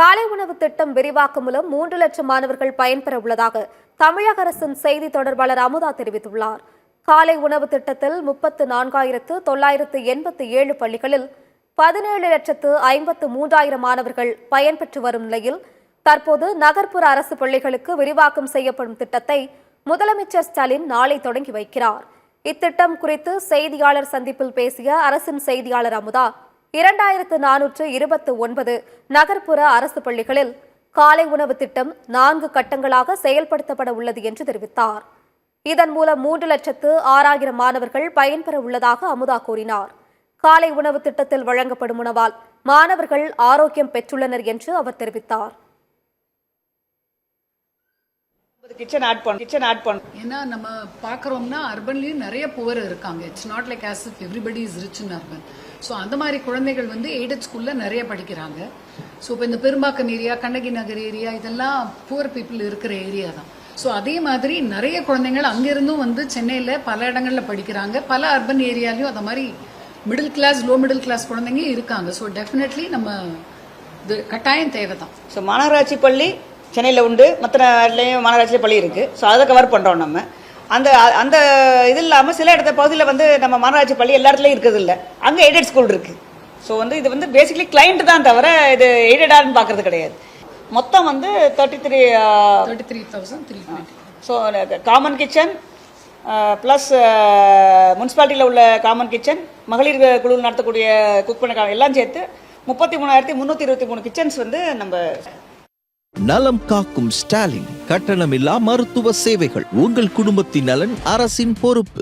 காலை உணவு திட்டம் விரிவாக்கம் மூலம் 3 லட்சம் மாணவர்கள் பயன்பெற உள்ளதாக தமிழக அரசின் செய்தி தொடர்பாளர் அமுதா தெரிவித்துள்ளார். காலை உணவு திட்டத்தில் 34,987 பள்ளிகளில் 17,53,000 மாணவர்கள் பயன்பெற்று வரும் நிலையில் தற்போது நகர்ப்புற அரசு பள்ளிகளுக்கு விரிவாக்கம் செய்யப்படும் திட்டத்தை முதலமைச்சர் ஸ்டாலின் நாளை தொடங்கி வைக்கிறார். இத்திட்டம் குறித்து செய்தியாளர் சந்திப்பில் பேசிய அரசின் செய்தியாளர் அமுதா, 2429 நகர்ப்புற அரசு பள்ளிகளில் காலை உணவு திட்டம் 4 கட்டங்களாக செயல்படுத்தப்பட உள்ளது என்று தெரிவித்தார். இதன் மூலம் 3,06,000 மாணவர்கள் பயன்பெற உள்ளதாக அமுதா கூறினார். காலை உணவு திட்டத்தில் வழங்கப்படும் உணவால் மாணவர்கள் ஆரோக்கியம் பெற்றுள்ளனர் என்று அவர் தெரிவித்தார். கிச்சன் ஆட் பண்ண ஏன்னா நம்ம பார்க்குறோம்னா அர்பன்லேயும் நிறைய புவர் இருக்காங்க. It's not like as if everybody is rich in urban. So அந்த மாதிரி குழந்தைகள் வந்து எய்டட் ஸ்கூலில் நிறைய படிக்கிறாங்க. ஸோ இப்போ இந்த பெரும்பாக்கம் ஏரியா, கண்ணகி நகர் ஏரியா, இதெல்லாம் புவர் பீப்புள் இருக்கிற ஏரியா தான். ஸோ அதே மாதிரி நிறைய குழந்தைகள் அங்கிருந்தும் வந்து சென்னையில் பல இடங்களில் படிக்கிறாங்க. பல அர்பன் ஏரியாலையும் அந்த மாதிரி middle class, low middle class குழந்தைங்க இருக்காங்க. ஸோ டெஃபினெட்லி நம்ம இது கட்டாயம் தேவை தான். ஸோ மாநகராட்சி பள்ளி சென்னையில் உண்டு, மற்ற இடத்துலையும் மாநகராட்சியில் பள்ளி இருக்குது. ஸோ அதை கவர் பண்ணுறோம் நம்ம. அந்த அந்த இது இல்லாமல் சில இடத்த பகுதியில் வந்து நம்ம மாநகராட்சி பள்ளி எல்லா இடத்துலையும் இருக்கிறது இல்லை, அங்கே எய்டட் ஸ்கூல் இருக்குது. ஸோ வந்து இது வந்து பேசிக்கலி கிளைண்ட் தான் தவிர இது எய்டடான்னு பார்க்கறது கிடையாது. மொத்தம் வந்து 33,320. ஸோ காமன் கிச்சன் ப்ளஸ் முனிசிபாலிட்டியில் உள்ள காமன் கிச்சன், மகளிர் குழு நடத்தக்கூடிய குக் பண்ண எல்லாம் சேர்த்து 33,323 கிச்சன்ஸ் வந்து நம்ம. நலம் காக்கும் ஸ்டாலின், கட்டணமில்லா மருத்துவ சேவைகள். உங்கள் குடும்பத்தின் நலன் அரசின் பொறுப்பு.